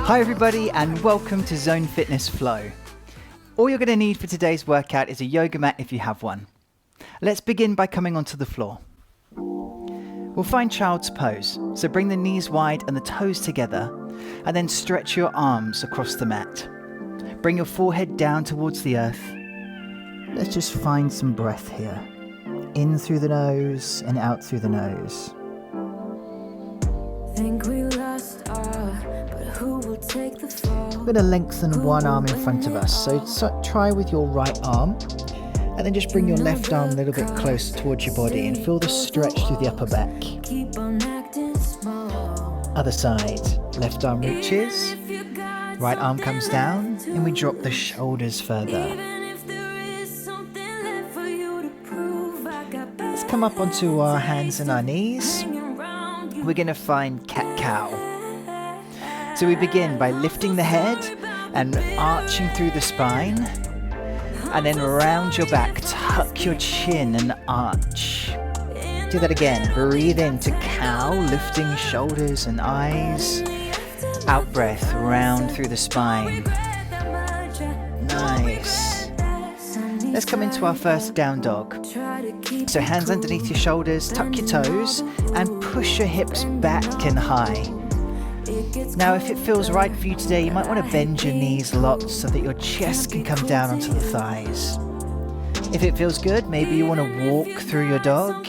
Hi everybody and welcome to Zone Fitness Flow. All you're going to need for today's workout is a yoga mat if you have one. Let's begin by coming onto the floor. We'll find child's pose, so bring the knees wide and the toes together and then stretch your arms across the mat. Bring your forehead down towards the earth. Let's just find some breath here. In through the nose and out through the nose. Think we lost but who will take the fall? We're going to lengthen one arm in front of us, so try with your right arm and then just bring your left arm a little bit closer towards your body and feel the stretch through the upper back. Keep on acting small. Other side, left arm reaches, right arm comes down and we drop the shoulders further. Even if there is something left for you to prove, I got Let's come up onto our hands and our knees. hanging around you. We're going to find cat-cow. So we begin by lifting the head and arching through the spine, and then round your back, tuck your chin and arch. Do that again. Breathe into cow, lifting shoulders and eyes. Out breath, round through the spine. Nice. Let's come into our first down dog. Try to keep So hands underneath your shoulders, tuck your toes, and push your hips back and high. it gets Now, if it feels right for you today, you might want to bend your knees lots so that your chest can come down onto the thighs. If it feels good, maybe you want to walk through your dog,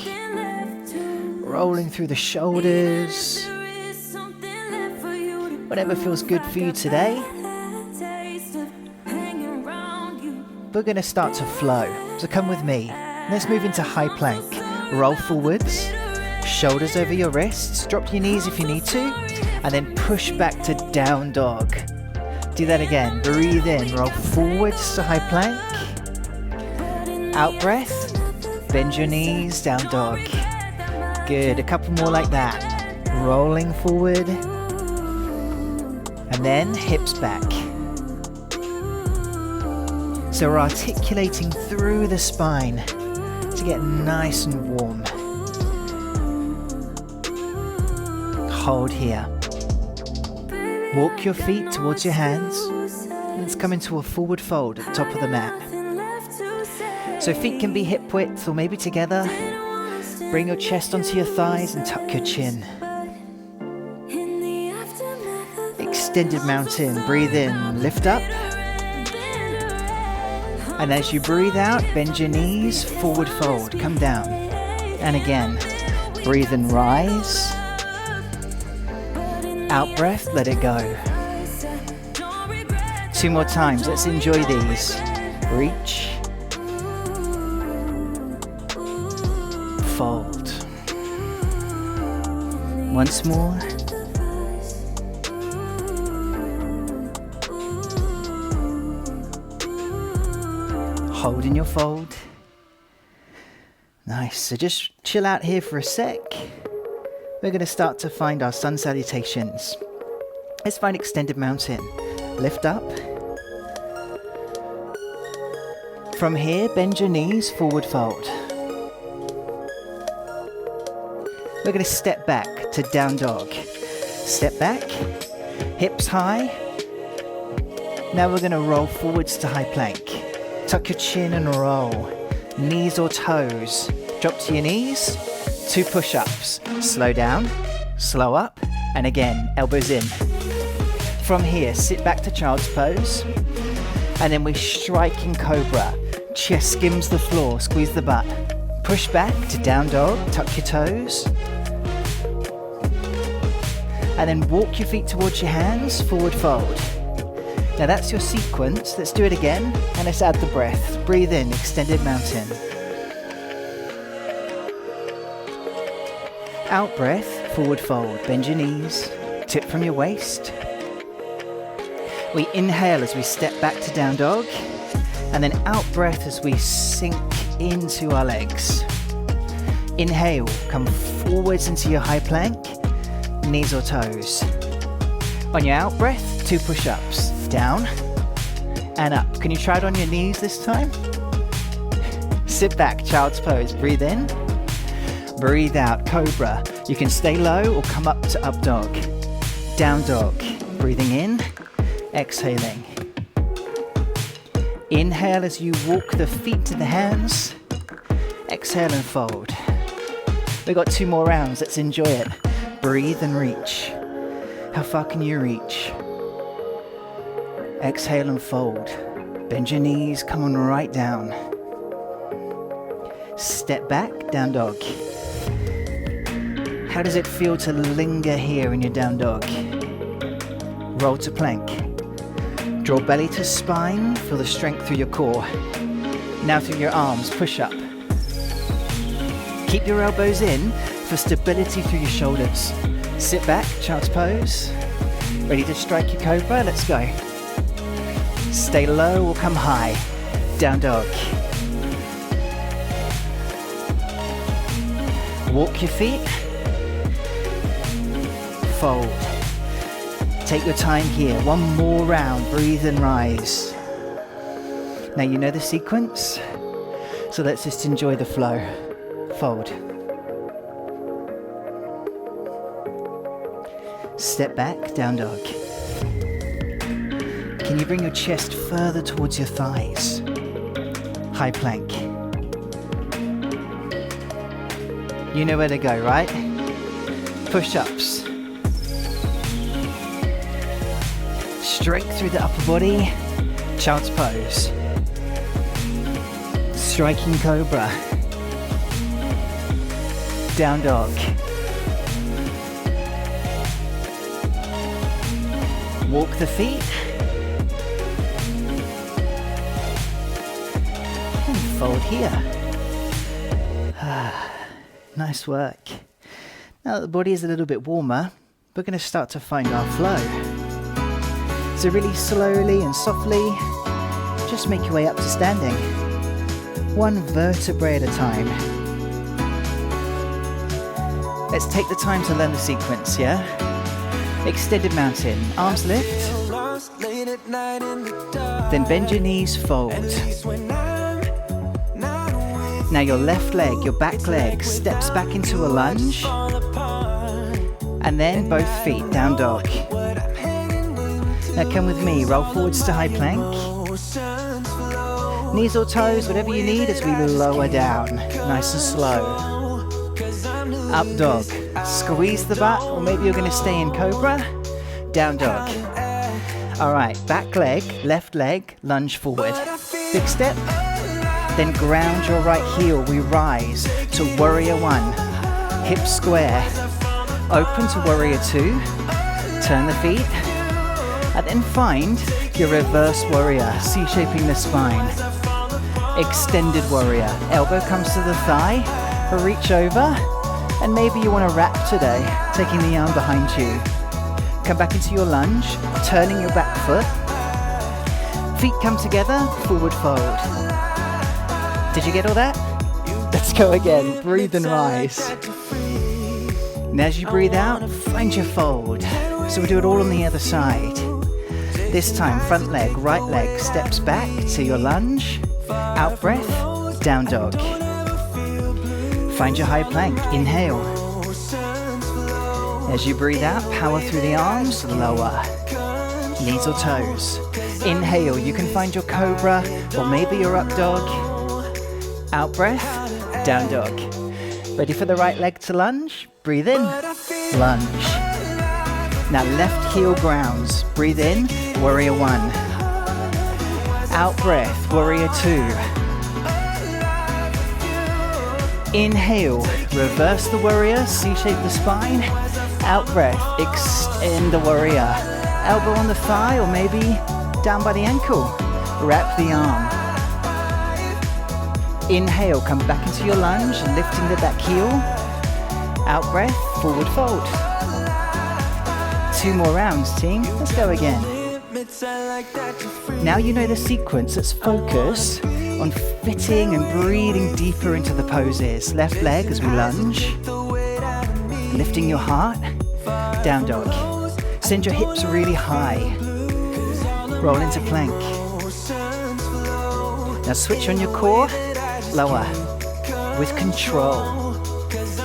rolling through the shoulders. there is something left for you to Whatever feels good for you today. taste of hanging around you. We're going to start to flow, so come with me. Let's move into high plank. Roll forwards, shoulders over your wrists, drop your knees if you need to, and then push back to down dog. Do that again. Breathe in, roll forwards to high plank. Out breath, bend your knees, down dog. Good, a couple more like that. Rolling forward, and then hips back. So we're articulating through the spine to get nice and warm. Hold here. Walk your feet towards your hands. Let's come into a forward fold at the top of the mat. So feet can be hip width or maybe together. Bring your chest onto your thighs and tuck your chin. In the aftermath of Extended mountain. Breathe in, lift up. And as you breathe out, bend your knees, forward fold, come down. And again, breathe and rise. Out breath, let it go. 2 more times, let's enjoy these. Reach. Fold. Once more. Hold in your fold. Nice, so just chill out here for a sec. We're going to start to find our sun salutations. Let's find extended mountain. Lift up. From here, bend your knees, forward fold. We're going to step back to down dog. Step back, hips high. Now we're going to roll forwards to high plank. Tuck your chin and roll. Knees or toes. Drop to your knees. 2 push-ups. Slow down, slow up, and again, elbows in. From here, sit back to child's pose. And then we strike in cobra. Chest skims the floor, squeeze the butt. Push back to down dog, tuck your toes. And then walk your feet towards your hands, forward fold. Now that's your sequence. Let's do it again, and let's add the breath. Breathe in, extended mountain. Out breath, forward fold. Bend your knees, tip from your waist. We inhale as we step back to down dog, and then out breath as we sink into our legs. Inhale, come forwards into your high plank, knees or toes. On your out breath, 2 push-ups. Down and up. Can you try it on your knees this time? Sit back, child's pose. Breathe in. Breathe out, cobra. You can stay low or come up to up dog. Down dog. Breathing in, exhaling. Inhale as you walk the feet to the hands. Exhale and fold. We got 2 more rounds, let's enjoy it. Breathe and reach. How far can you reach? Exhale and fold. Bend your knees, come on right down. Step back, down dog. How does it feel to linger here in your down dog? Roll to plank. Draw belly to spine, feel the strength through your core. Now through your arms, push up. Keep your elbows in for stability through your shoulders. Sit back, child's pose. Ready to strike your cobra? Let's go. Stay low or come high. Down dog. Walk your feet. Fold. Take your time here. 1 more round. Breathe and rise. Now you know the sequence, so let's just enjoy the flow. Fold. Step back, down dog. Can you bring your chest further towards your thighs? High plank. You know where to go, right? Push-ups. Strength through the upper body. Child's pose. Striking cobra. Down dog. Walk the feet. And fold here. Nice work. Now that the body is a little bit warmer, we're going to start to find our flow. So really slowly and softly, just make your way up to standing. 1 vertebrae at a time. Let's take the time to learn the sequence, yeah? Extended mountain, arms lift. Then bend your knees, fold. Now your left leg, your back leg steps back into a lunge. And then both feet, down dog. Now come with me, roll forwards to high plank. Knees or toes, whatever you need as we lower down. Nice and slow. Up dog. Squeeze the butt, or maybe you're going to stay in cobra. Down dog. Alright, back leg, left leg, lunge forward. Big step. Then ground your right heel. We rise to warrior 1. Hips square. Open to warrior 2. Turn the feet. And then find your reverse warrior, C-shaping the spine. Extended warrior. Elbow comes to the thigh. Reach over. And maybe you want to wrap today, taking the arm behind you. Come back into your lunge, turning your back foot. Feet come together, forward fold. Did you get all that? Let's go again. Breathe and rise. And as you breathe out, find your fold. So we do it all on the other side. This time, front leg, right leg steps back to your lunge. Out breath, down dog. Find your high plank, inhale. As you breathe out, power through the arms, lower. Knees or toes. Inhale, you can find your cobra, or maybe your up dog. Out breath, down dog. Ready for the right leg to lunge? Breathe in, lunge. Now left heel grounds. Breathe in, warrior 1. Out breath, warrior 2. Inhale, reverse the warrior, C-shape the spine. Out breath, extend the warrior. Elbow on the thigh or maybe down by the ankle. Wrap the arm. Inhale, come back into your lunge, lifting the back heel. Out breath, forward fold. 2 more rounds, team. Let's go again. Now you know the sequence. Let's focus on fitting and breathing deeper into the poses. Left leg as we lunge. Lifting your heart. Down dog. Send your hips really high. Roll into plank. Now switch on your core. Lower. With control.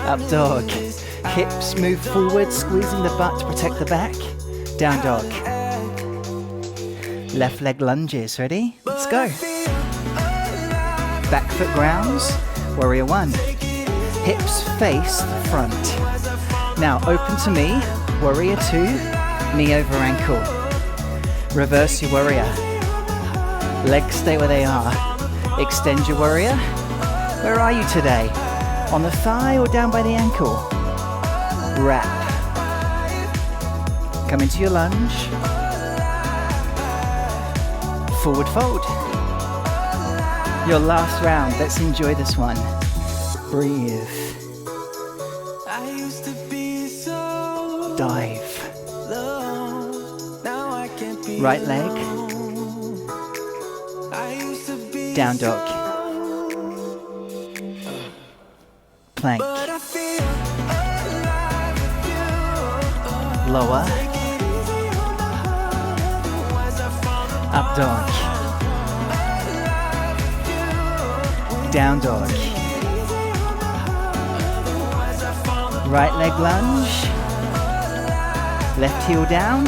Up dog. Hips move forward, squeezing the butt to protect the back. Down dog. Left leg lunges. Ready? Let's go. Back foot grounds. Warrior 1. Hips face the front. Now open to me. Warrior 2. Knee over ankle. Reverse your warrior. Legs stay where they are. Extend your warrior. Where are you today? On the thigh or down by the ankle? Wrap. Come into your lunge. Forward fold. Your last round. Let's enjoy this one. Breathe. Dive. Right leg. Down dog. Plank. Lower. Up dog. Down dog. Right leg lunge. Left heel down.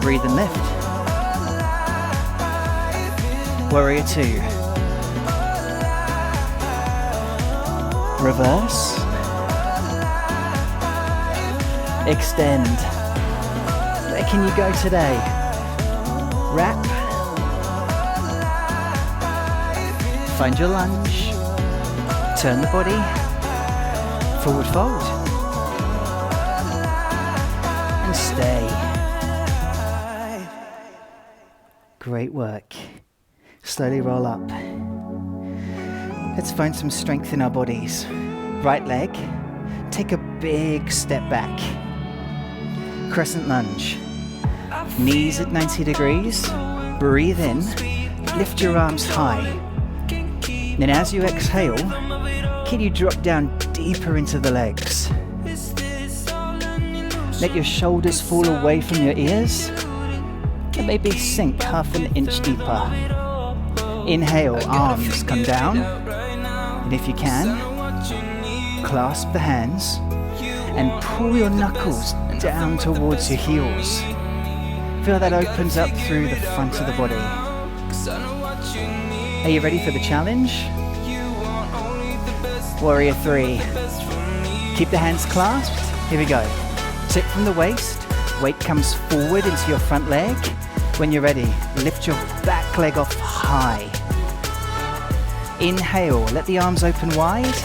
Breathe and lift. Warrior 2. Reverse. Extend. Where can you go today? Wrap. Find your lunge. Turn the body. Forward fold. And stay. Great work. Slowly roll up. Let's find some strength in our bodies. Right leg. Take a big step back. Crescent lunge. Knees at 90 degrees. Breathe in. Lift your arms high. Then as you exhale, can you drop down deeper into the legs? Let your shoulders fall away from your ears. And maybe sink half an inch deeper. Inhale, arms come down. And if you can, clasp the hands and pull your knuckles down towards your heels. Feel that opens up through the front of the body. Are you ready for the challenge? Warrior 3. Keep the hands clasped. Here we go. Tip from the waist. Weight comes forward into your front leg. When you're ready, lift your back leg off high. Inhale, let the arms open wide.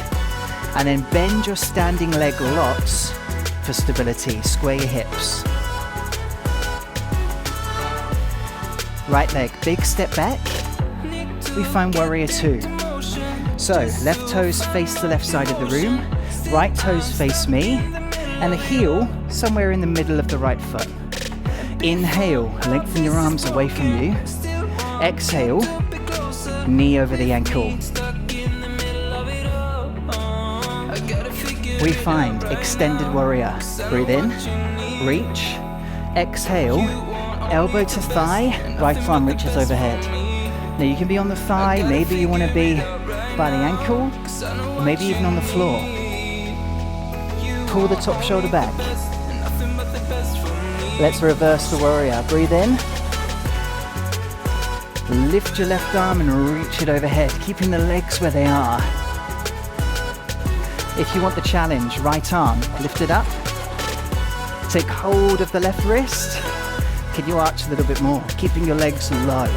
And then bend your standing leg lots for stability. Square your hips. Right leg, big step back. We find Warrior 2. So, left toes face the left side of the room. Right toes face me. And the heel somewhere in the middle of the right foot. Inhale, lengthen your arms away from you. Exhale, knee over the ankle. We find extended warrior. Breathe in, reach, exhale, elbow to thigh, right arm reaches overhead. Now you can be on the thigh, maybe you want to be by the ankle, or maybe even on the floor. Pull the top shoulder back. Let's reverse the warrior. Breathe in. Lift your left arm and reach it overhead, keeping the legs where they are. If you want the challenge, right arm, lift it up. Take hold of the left wrist. Can you arch a little bit more, keeping your legs low?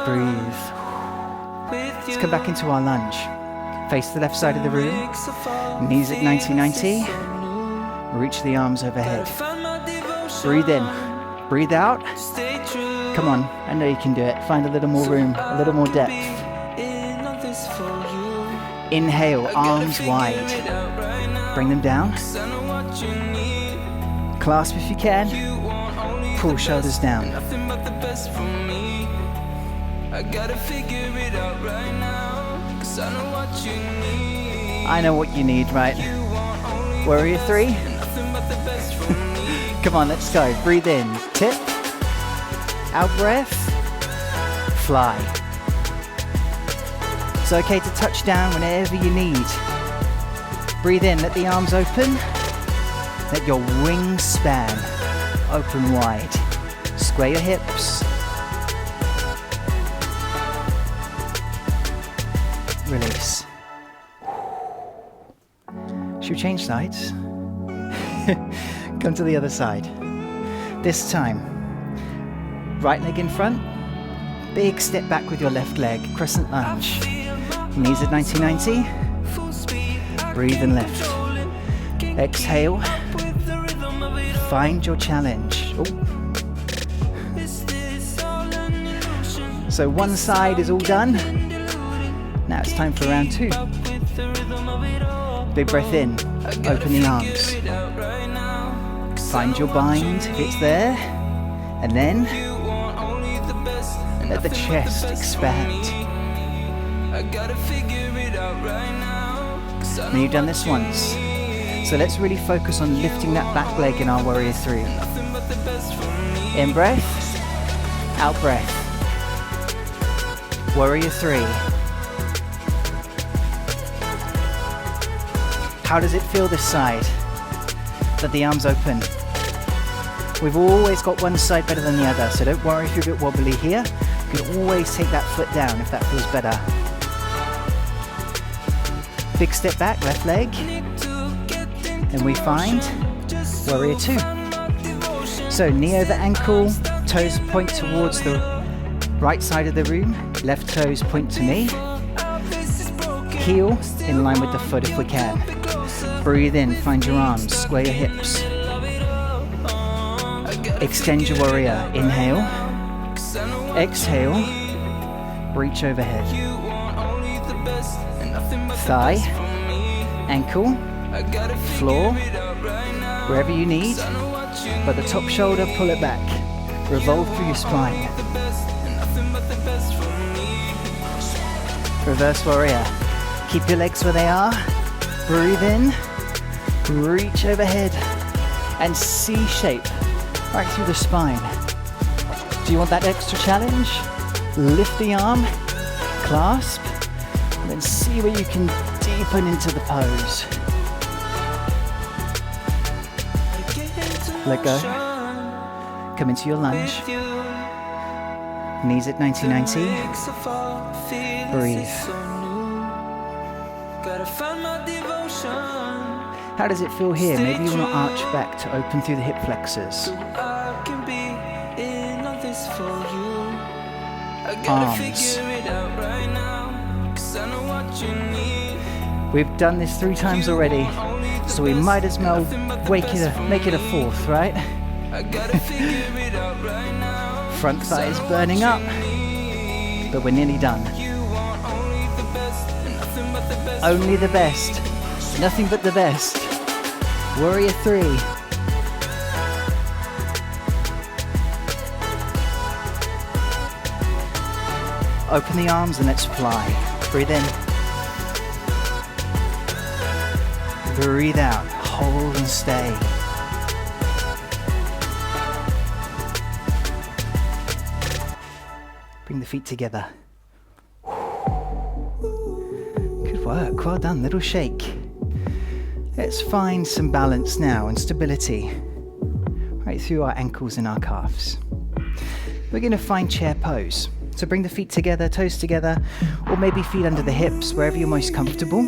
Breathe. Let's come back into our lunge. Face the left side of the room. Knees at 90-90. Reach the arms overhead. Breathe in. Breathe out. Come on, I know you can do it. Find a little more room, a little more depth. Inhale, arms wide. Bring them down. Clasp if you can. Pull shoulders down. I know what you need, right? Warrior 3. Come on, let's go. Breathe in. Tip. Out breath. Fly. It's okay to touch down whenever you need. Breathe in, let the arms open. Let your wings span, open wide. Square your hips. Release. Should we change sides? Come to the other side. This time, right leg in front. Big step back with your left leg, crescent lunge. Knees at 90-90. Breathe and lift. Exhale. Find your challenge. Ooh. So one side is all done. Now it's time for round 2. Big breath in, open the arms. Find your bind if it's there. And then let the chest expand. Now you've done this once. So let's really focus on lifting that back leg in our Warrior 3. In breath, out breath. Warrior 3. How does it feel this side? Let the arms open. We've always got one side better than the other, so don't worry if you're a bit wobbly here. You can always take that foot down if that feels better. Big step back, left leg. And we find Warrior 2. So knee over ankle, toes point towards the right side of the room, left toes point to me. Heel in line with the foot if we can. Breathe in, find your arms, square your hips. Extend your warrior, inhale. Exhale, reach overhead. Thigh, ankle, floor, wherever you need, but the top shoulder, pull it back. Revolve through your spine. Reverse warrior. Keep your legs where they are. Breathe in, reach overhead, and C shape right through the spine. Do you want that extra challenge? Lift the arm, clasp, and then see where you can deepen into the pose. Let go. Come into your lunge. Knees at 90-90. Breathe. How does it feel here? Maybe you want to arch back to open through the hip flexors. Arms. We've done this 3 times already, so we might as well make it a 4th, right? Front thigh is burning up, but we're nearly done. Only the best, nothing but the best. Warrior 3. Open the arms and let's fly. Breathe in. Breathe out. Hold and stay. Bring the feet together. Good work. Well done. Little shake. Let's find some balance now and stability right through our ankles and our calves. We're going to find chair pose. So bring the feet together, toes together, or maybe feet under the hips, wherever you're most comfortable.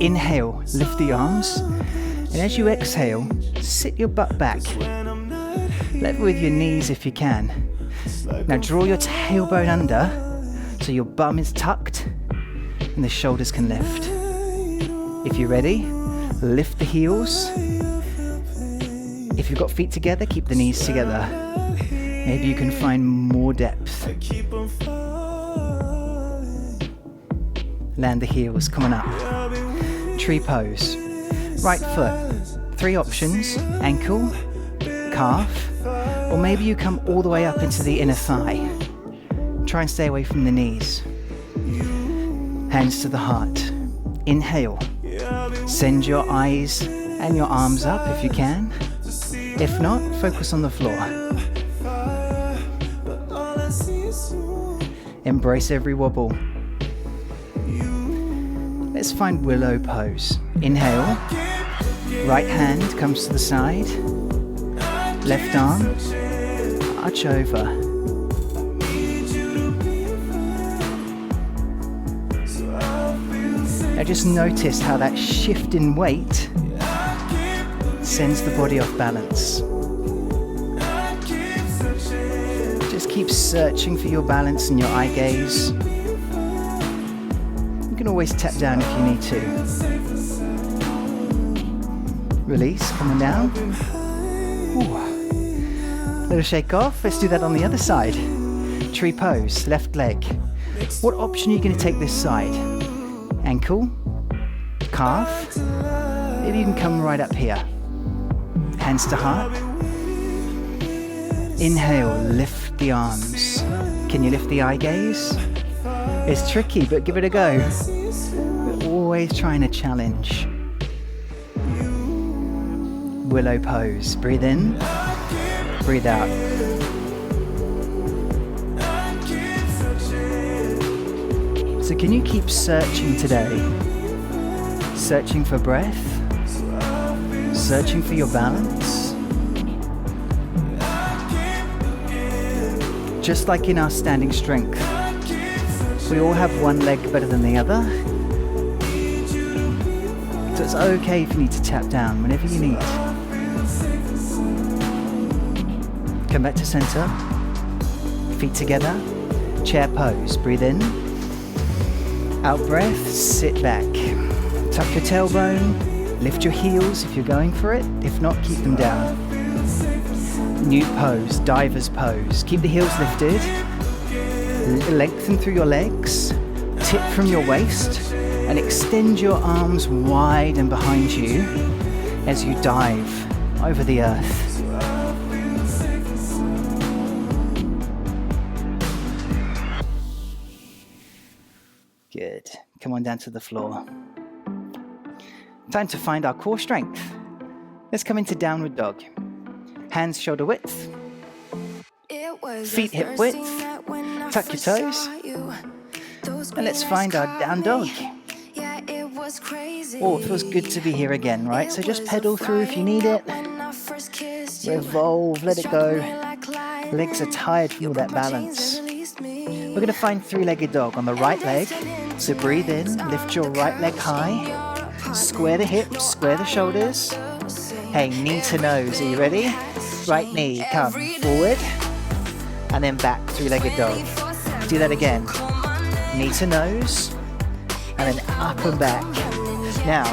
Inhale, lift the arms. And as you exhale, sit your butt back. Level with your knees if you can. Now draw your tailbone under so your bum is tucked and the shoulders can lift. If you're ready, lift the heels. If you've got feet together, keep the knees together. Maybe you can find more depth. Land the heels, come on up. Tree pose. Right foot, 3 options, ankle, calf, or maybe you come all the way up into the inner thigh. Try and stay away from the knees. Hands to the heart. Inhale. Send your eyes and your arms up if you can. If not, focus on the floor. Embrace every wobble. Let's find willow pose. Inhale. Right hand comes to the side. Left arm. Arch over. Now just notice how that shift in weight sends the body off balance. Just keep searching for your balance and your eye gaze. You can always tap down if you need to. Release, coming down. Ooh. Little shake off. Let's do that on the other side. Tree pose, left leg. What option are you going to take this side? Ankle, calf. Maybe you can come right up here. Hands to heart. Inhale, lift the arms. Can you lift the eye gaze? It's tricky, but give it a go. We're always trying to challenge. Willow pose. Breathe in, breathe out. So can you keep searching today? Searching for breath? Searching for your balance? Just like in our standing strength, we all have one leg better than the other. So it's okay if you need to tap down whenever you need. Come back to center. Feet together. Chair pose. Breathe in. Out breath. Sit back. Tuck your tailbone. Lift your heels if you're going for it. If not, keep them down. New pose. Diver's pose. Keep the heels lifted. Lengthen through your legs. Tip from your waist. And extend your arms wide and behind you as you dive over the earth. Good. Come on down to the floor. Time to find our core strength. Let's come into downward dog. Hands shoulder width. Feet hip width. Tuck your toes. And let's find our down dog. Oh, it feels good to be here again, right? So just pedal through if you need it. Revolve, let it go. Legs are tired from all that balance. We're going to find three-legged dog on the right leg. So breathe in, lift your right leg high. Square the hips, square the shoulders. Hey, knee to nose, are you ready? Right knee, come forward. And then back, three-legged dog. Do that again. Knee to nose. And then up and back. Now,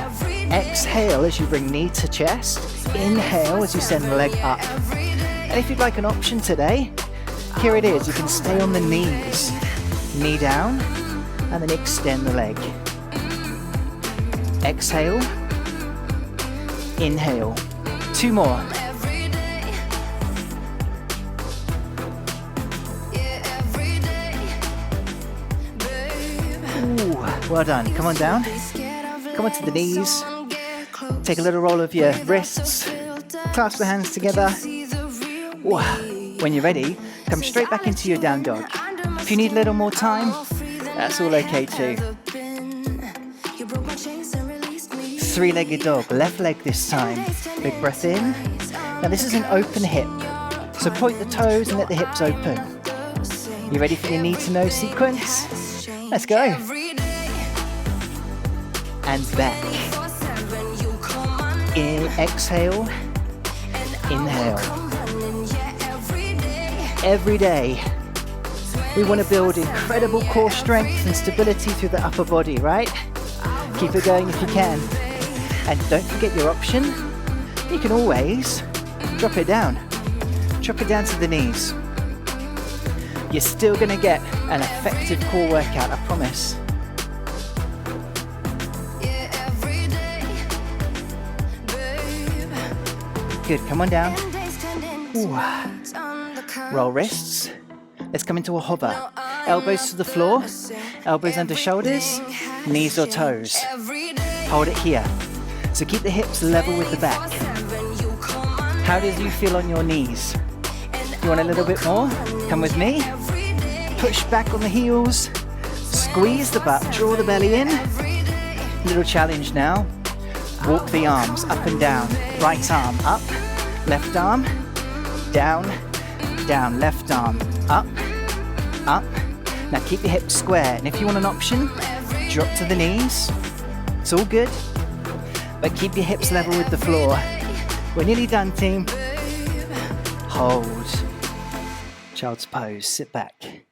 exhale as you bring knee to chest. Inhale as you send the leg up. And if you'd like an option today, here it is. You can stay on the knees. Knee down, and then extend the leg. Exhale. Inhale. Two more. Ooh, well done. Come on down. Come onto the knees. Take a little roll of your wrists. Clasp the hands together. Ooh. When you're ready, come straight back into your down dog. If you need a little more time, that's all okay too. Three-legged dog, left leg this time. Big breath in. Now this is an open hip. So point the toes and let the hips open. You ready for your knee to nose sequence? Let's go. And back. In, exhale. Inhale. Every day, we want to build incredible core strength and stability through the upper body, right? Keep it going if you can. And don't forget your option. You can always drop it down. Drop it down to the knees. You're still going to get an effective core workout, I promise. Good, come on down. Ooh. Roll wrists. Let's come into a hover. Elbows to the floor. Elbows under shoulders. Knees or toes. Hold it here. So keep the hips level with the back. How do you feel on your knees? You want a little bit more? Come with me. Push back on the heels. Squeeze the butt. Draw the belly in. Little challenge now. Walk the arms up and down. Right arm up, left arm, down, down, left arm, up, up. Now keep your hips square, and if you want an option, drop to the knees. It's all good, but keep your hips level with the floor. We're nearly done, team. Hold. Child's pose, sit back.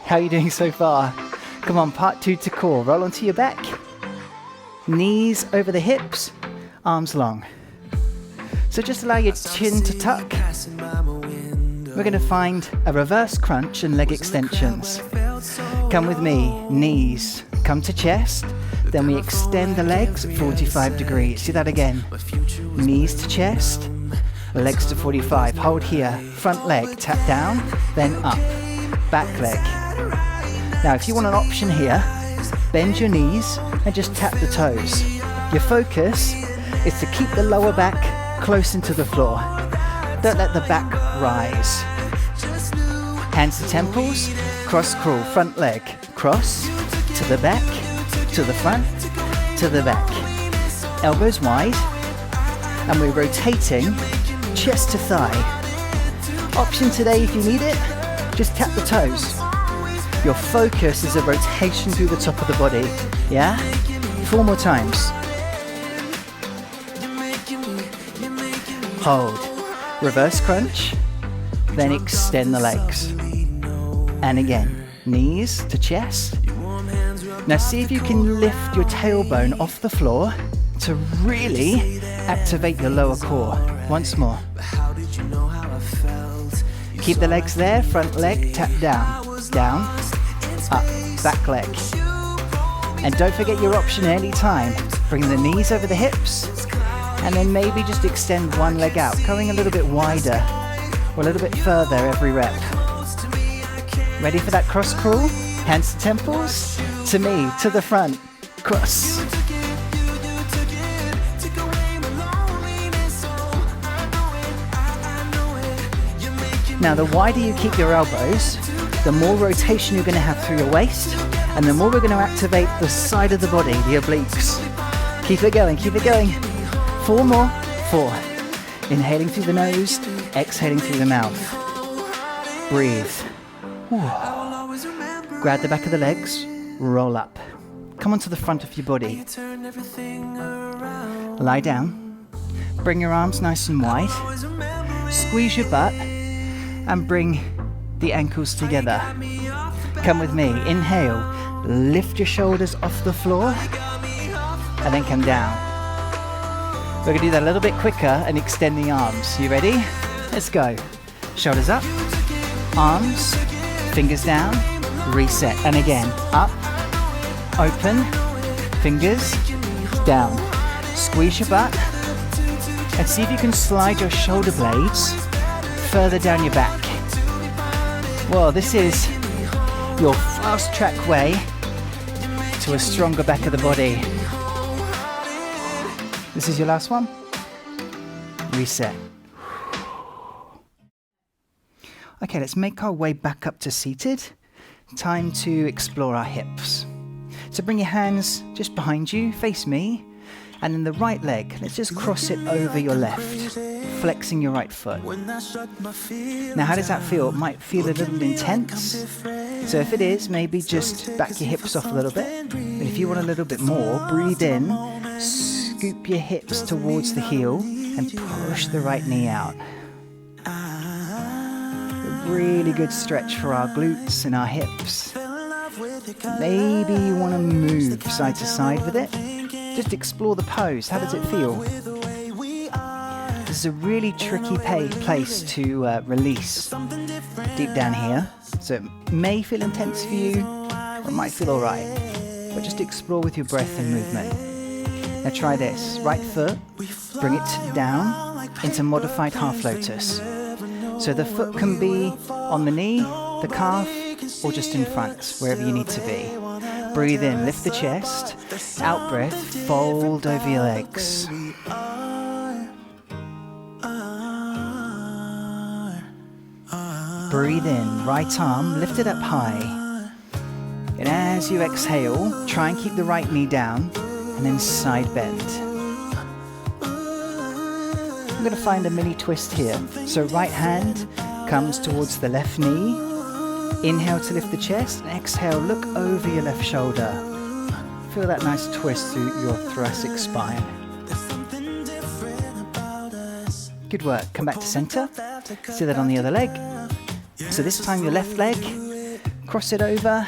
How are you doing so far? Come on, part 2 to core. Roll onto your back. Knees over the hips, arms long. So just allow your chin to tuck. We're going to find a reverse crunch and leg extensions. Come with me, knees come to chest, then we extend the legs at 45 degrees. Do that again. Knees to chest, legs to 45. Hold here, front leg, tap down, then up, back leg. Now if you want an option here, bend your knees and just tap the toes. Your focus is to keep the lower back close into the floor. Don't let the back rise. Hands to temples, cross crawl, front leg, cross, to the back, to the front, to the back. Elbows wide, and we're rotating chest to thigh. Option today if you need it, just tap the toes. Your focus is a rotation through the top of the body, yeah? 4 more times. Hold. Reverse crunch, then extend the legs. And again, knees to chest. Now see if you can lift your tailbone off the floor to really activate your lower core. Once more. Keep the legs there, front leg, tap down, down, up, back leg. And don't forget your option any time. Bring the knees over the hips, and then maybe just extend one leg out, going a little bit wider, or a little bit further every rep. Ready for that cross crawl? Hands to temples, to me, to the front, cross. Now the wider you keep your elbows, the more rotation you're going to have through your waist, and the more we're going to activate the side of the body, the obliques. Keep it going, keep it going. 4 more, 4. Inhaling through the nose, exhaling through the mouth. Breathe. Ooh. Grab the back of the legs, roll up. Come onto the front of your body. Lie down. Bring your arms nice and wide. Squeeze your butt and bring the ankles together. Come with me. Inhale. Lift your shoulders off the floor and then come down. We're going to do that a little bit quicker and extend the arms. You ready? Let's go. Shoulders up. Arms. Fingers down. Reset. And again. Up. Open. Fingers down. Squeeze your butt. And see if you can slide your shoulder blades further down your back. Well, this is your fast track way to a stronger back of the body. This is your last one. Reset. Okay, let's make our way back up to seated. Time to explore our hips. So bring your hands just behind you, face me, and then the right leg, let's just cross it over your left, flexing your right foot. Now how does that feel? It might feel a little intense. So if it is, maybe just back your hips off a little bit. But if you want a little bit more, breathe in, scoop your hips towards the heel, and push the right knee out. A really good stretch for our glutes and our hips. Maybe you want to move side to side with it. Just explore the pose. How does it feel? This is a really tricky place to release deep down here. So it may feel intense for you, or it might feel alright. But just explore with your breath and movement. Now try this. Right foot, bring it down into modified half lotus. So the foot can be on the knee, the calf, or just in front, wherever you need to be. Breathe in, lift the chest. Out breath, fold over your legs. Breathe in, right arm, lift it up high. as you exhale, try and keep the right knee down, and then side bend. I'm going to find a mini twist here. So right hand comes towards the left knee. Inhale to lift the chest, and exhale, look over your left shoulder. Feel that nice twist through your thoracic spine. Good work. Come back to center. Do that on the other leg. So this time your left leg, cross it over,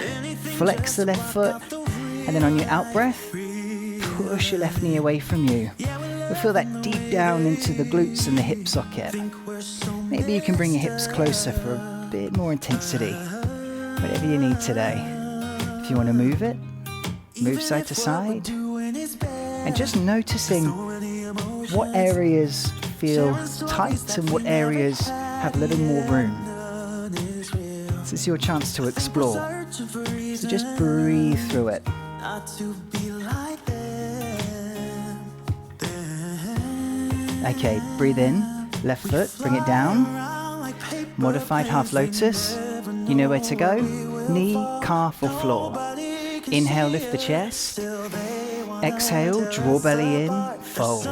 flex the left foot, and then on your out breath, push your left knee away from you. You'll feel that deep down into the glutes and the hip socket. Maybe you can bring your hips closer for a bit more intensity. Whatever you need today. If you want to move it, move side to side. And just noticing what areas feel tight and what areas have a little more room. This is your chance to explore. So just breathe through it. Okay, breathe in, left foot, bring it down. Modified half lotus. You know where to go. Knee, calf or floor. Inhale, lift the chest. Exhale, draw belly in, fold.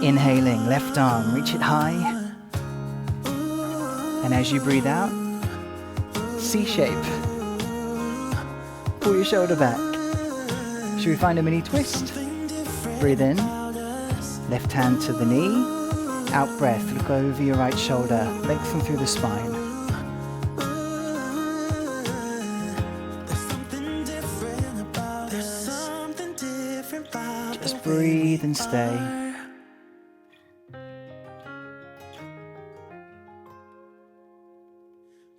Inhaling, left arm, reach it high. And as you breathe out, C shape. Pull your shoulder back. Should we find a mini twist? Breathe in, left hand to the knee. Out breath, look over your right shoulder, lengthen through the spine. Just breathe and stay.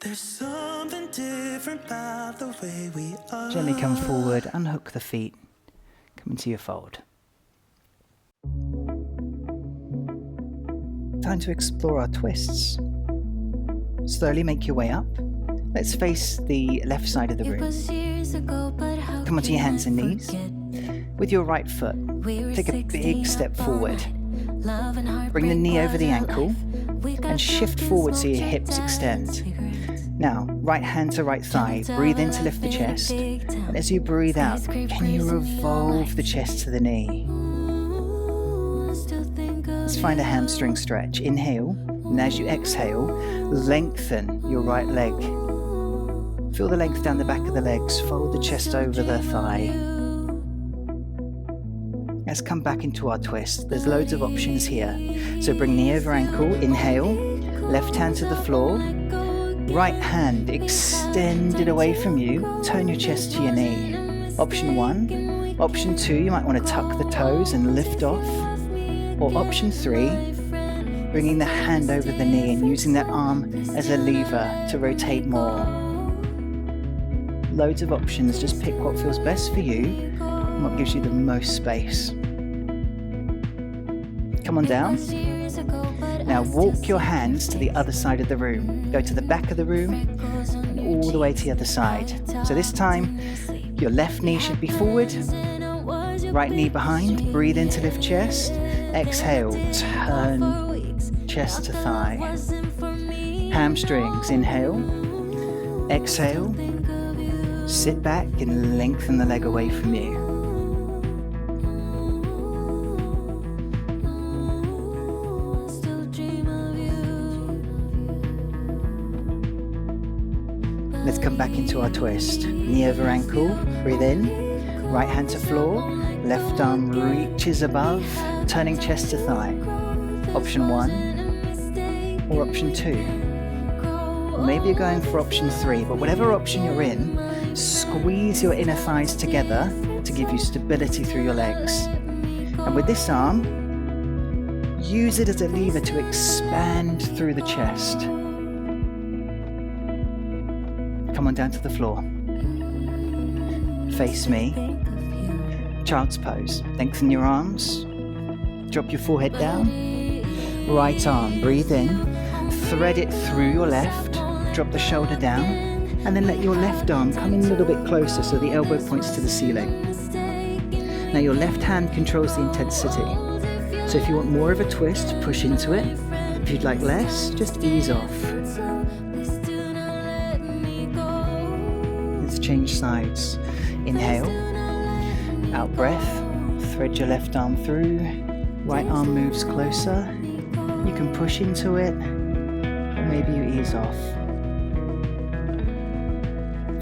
There's something different about the way we are. Gently come forward, unhook the feet, come into your fold. Time to explore our twists. Slowly make your way up. Let's face the left side of the room. Come onto your hands and knees. With your right foot, take a big step forward. Bring the knee over the ankle and shift forward so your hips extend. Now, right hand to right thigh, breathe in to lift the chest, and as you breathe out, can you revolve the chest to the knee? Let's find a hamstring stretch. Inhale, and as you exhale, lengthen your right leg. Feel the length down the back of the legs, fold the chest over the thigh. Let's come back into our twist. There's loads of options here. So bring knee over ankle, inhale, left hand to the floor, right hand extended away from you, turn your chest to your knee. Option 1. Option 2, you might want to tuck the toes and lift off. Or option 3, bringing the hand over the knee and using that arm as a lever to rotate more. Loads of options, just pick what feels best for you and what gives you the most space. Come on down. Now walk your hands to the other side of the room. Go to the back of the room and all the way to the other side. So this time, your left knee should be forward, right knee behind. Breathe in to lift chest. Exhale, turn chest to thigh. Hamstrings, inhale. Exhale, sit back and lengthen the leg away from you. Let's come back into our twist. Knee over ankle, breathe in. Right hand to floor, left arm reaches above, turning chest to thigh. Option 1 or option 2. Or maybe you're going for option 3, but whatever option you're in, squeeze your inner thighs together to give you stability through your legs. And with this arm, use it as a lever to expand through the chest. Come on down to the floor. Face me. Child's pose. Lengthen your arms. Drop your forehead down. Right arm, breathe in. Thread it through your left. Drop the shoulder down. And then let your left arm come in a little bit closer so the elbow points to the ceiling. Now your left hand controls the intensity. So if you want more of a twist, push into it. If you'd like less, just ease off. Let's change sides. Inhale, out breath, thread your left arm through, right arm moves closer. You can push into it, or maybe you ease off.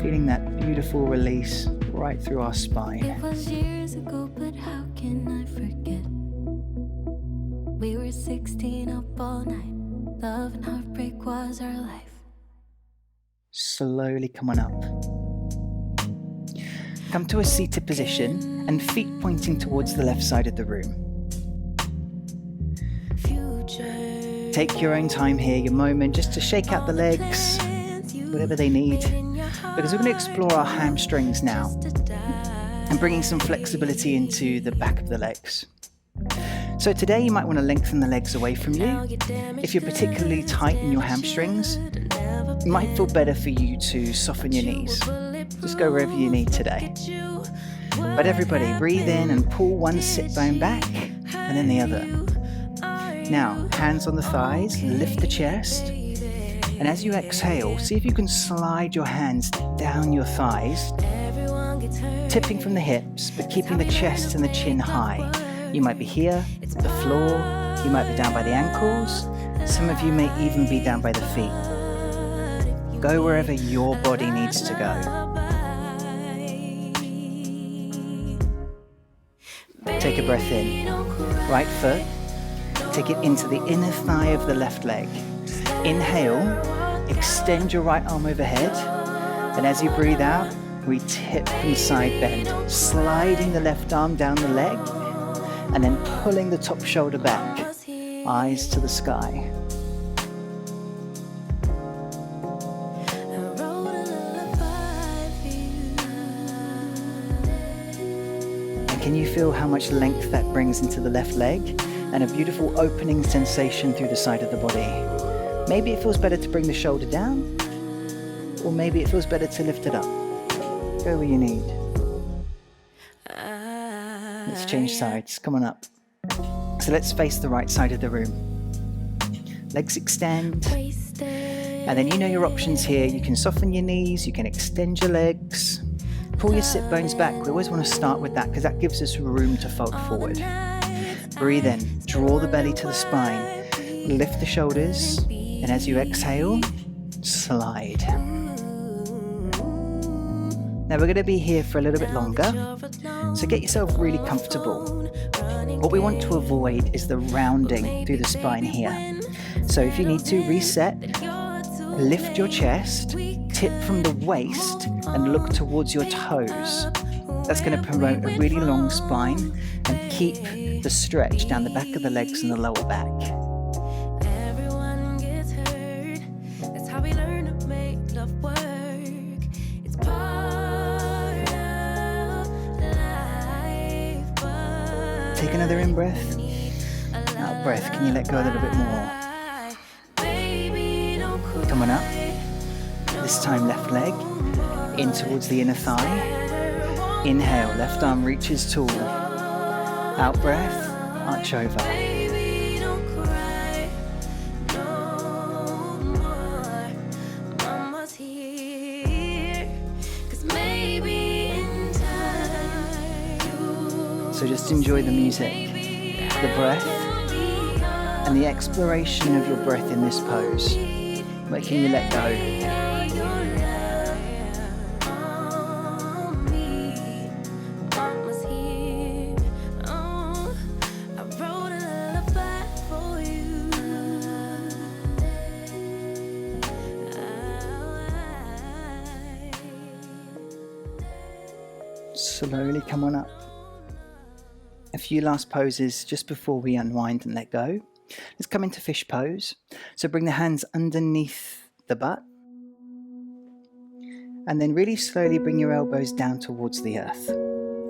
Feeling that beautiful release right through our spine. It was years ago, but how can I forget? We were 16 up all night. Love and heartbreak was our life. Slowly come on up. Come to a seated position and feet pointing towards the left side of the room. Take your own time here, your moment, just to shake out the legs, whatever they need, because we're going to explore our hamstrings now and bringing some flexibility into the back of the legs. So today you might want to lengthen the legs away from you. If you're particularly tight in your hamstrings, it might feel better for you to soften your knees. Just go wherever you need today. But everybody, breathe in and pull one sit bone back and then the other. Now, hands on the thighs, lift the chest. And as you exhale, see if you can slide your hands down your thighs, tipping from the hips, but keeping the chest and the chin high. You might be here, the floor, you might be down by the ankles, some of you may even be down by the feet. Go wherever your body needs to go. Take a breath in. Right foot, take it into the inner thigh of the left leg. Inhale, extend your right arm overhead, and as you breathe out, we tip and side bend, sliding the left arm down the leg, and then pulling the top shoulder back, eyes to the sky. And can you feel how much length that brings into the left leg, and a beautiful opening sensation through the side of the body? Maybe it feels better to bring the shoulder down, or maybe it feels better to lift it up. Go where you need. Let's change sides. Come on up. So let's face the right side of the room. Legs extend. And then you know your options here. You can soften your knees. You can extend your legs. Pull your sit bones back. We always want to start with that because that gives us room to fold forward. Breathe in. Draw the belly to the spine. Lift the shoulders. And as you exhale, slide. Now we're going to be here for a little bit longer, so get yourself really comfortable. What we want to avoid is the rounding through the spine here. So if you need to, reset, lift your chest, tip from the waist and look towards your toes. That's going to promote a really long spine and keep the stretch down the back of the legs and the lower back. Take another in-breath. Out-breath. Can you let go a little bit more? Come on up. This time left leg in towards the inner thigh. Inhale, left arm reaches tall. Out-breath, arch over. So just enjoy the music, the breath, and the exploration of your breath in this pose. Where can you let go? Slowly come on up. A few last poses just before we unwind and let go. Let's come into fish pose. So bring the hands underneath the butt. And then really slowly bring your elbows down towards the earth.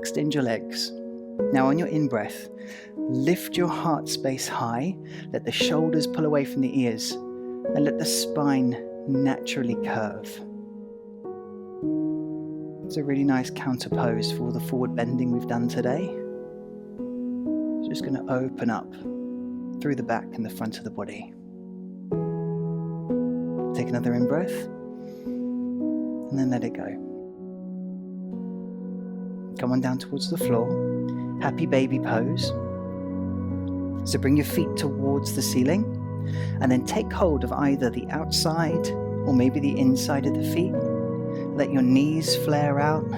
Extend your legs. Now on your in-breath, lift your heart space high. Let the shoulders pull away from the ears. And let the spine naturally curve. It's a really nice counter pose for all the forward bending we've done today. just going to open up through the back and the front of the body. Take another in-breath, and then let it go. Come on down towards the floor. Happy baby pose. So bring your feet towards the ceiling, and then take hold of either the outside or maybe the inside of the feet. Let your knees flare out,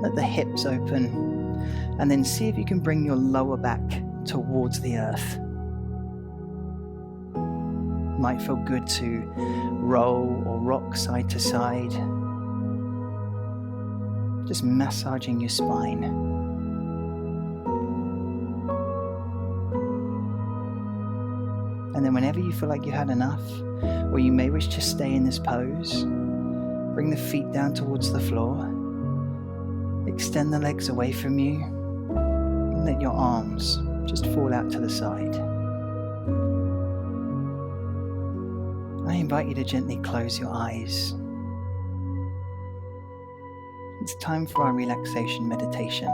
let the hips open, and then see if you can bring your lower back towards the earth. Might feel good to roll or rock side to side, just massaging your spine. And then whenever you feel like you've had enough, or you may wish to stay in this pose, bring the feet down towards the floor, extend the legs away from you, and let your arms just fall out to the side. I invite you to gently close your eyes. It's time for our relaxation meditation.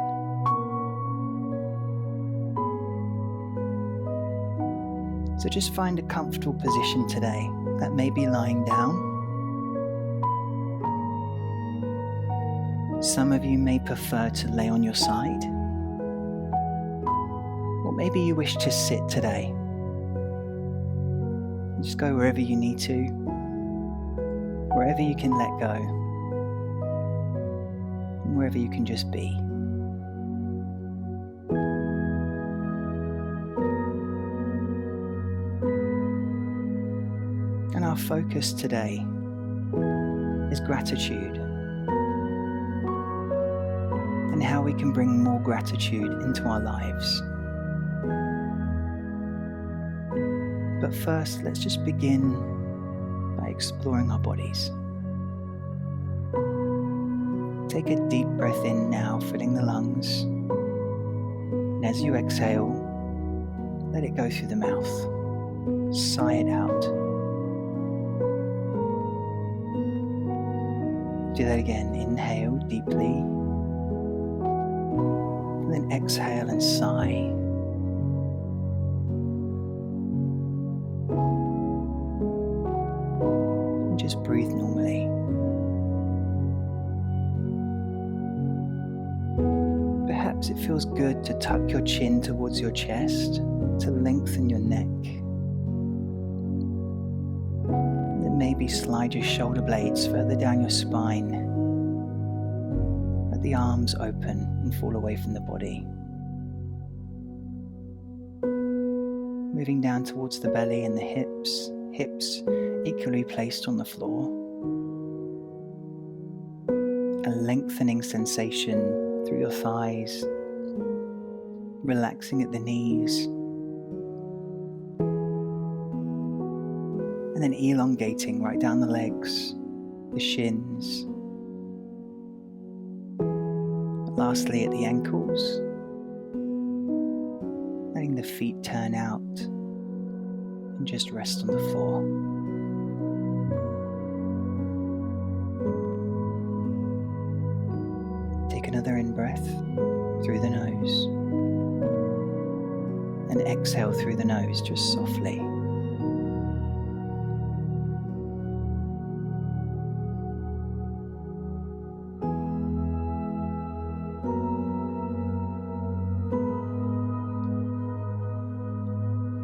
So just find a comfortable position today. That may be lying down. Some of you may prefer to lay on your side. Or maybe you wish to sit today. Just go wherever you need to, wherever you can let go, and wherever you can just be. And our focus today is gratitude, and how we can bring more gratitude into our lives. But first, let's just begin by exploring our bodies. Take a deep breath in now, filling the lungs. And as you exhale, let it go through the mouth. Sigh it out. Do that again. Inhale deeply. And then exhale and sigh. Just breathe normally. Perhaps it feels good to tuck your chin towards your chest to lengthen your neck. Then maybe slide your shoulder blades further down your spine. Let the arms open and fall away from the body. Moving down towards the belly and the hips equally placed on the floor. A lengthening sensation through your thighs, relaxing at the knees, and then elongating right down the legs, the shins. Lastly, at the ankles, letting the feet turn out and just rest on the floor. Take another in-breath through the nose and exhale through the nose just softly.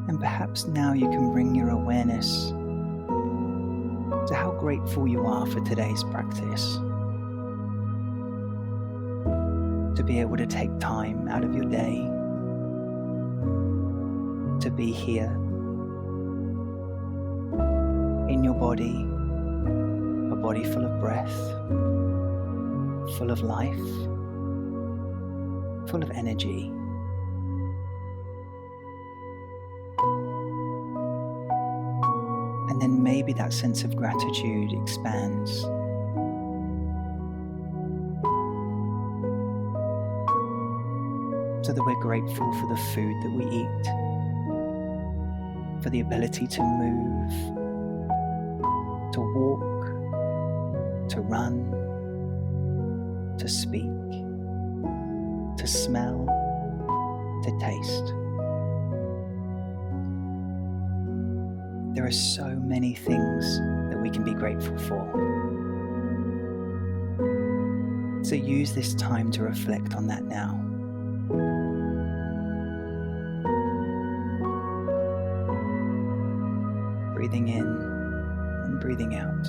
And perhaps now you can bring your awareness to how grateful you are for today's practice. To be able to take time out of your day to be here in your body, a body full of breath, full of life, full of energy. And then maybe that sense of gratitude expands. So that we're grateful for the food that we eat, for the ability to move, to walk, to run, to speak, to smell, to taste. There are so many things that we can be grateful for. So use this time to reflect on that now. Breathing in and breathing out.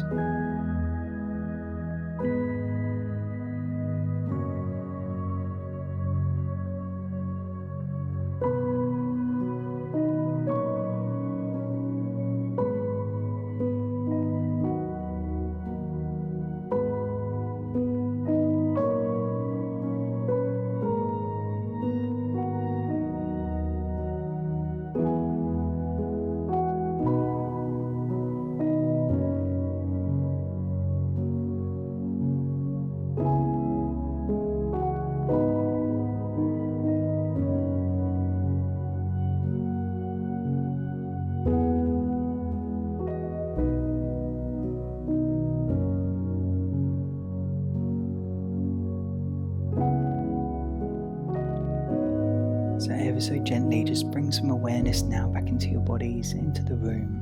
So ever so gently, just bring some awareness now back into your bodies, into the room.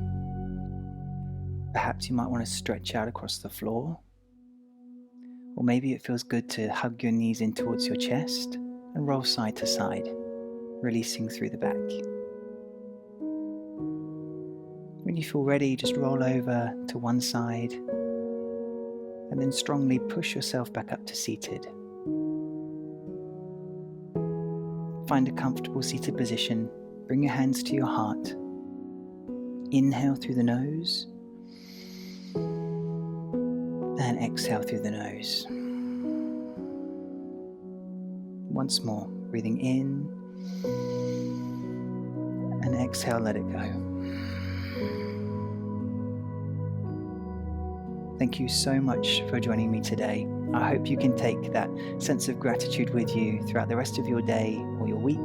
Perhaps you might want to stretch out across the floor. Or maybe it feels good to hug your knees in towards your chest and roll side to side, releasing through the back. When you feel ready, just roll over to one side and then strongly push yourself back up to seated. Find a comfortable seated position. Bring your hands to your heart. Inhale through the nose and exhale through the nose. Once more, breathing in and exhale, let it go. Thank you so much for joining me today. I hope you can take that sense of gratitude with you throughout the rest of your day or your week,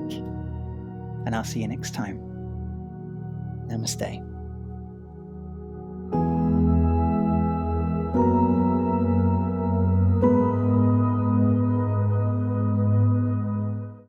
and I'll see you next time. Namaste.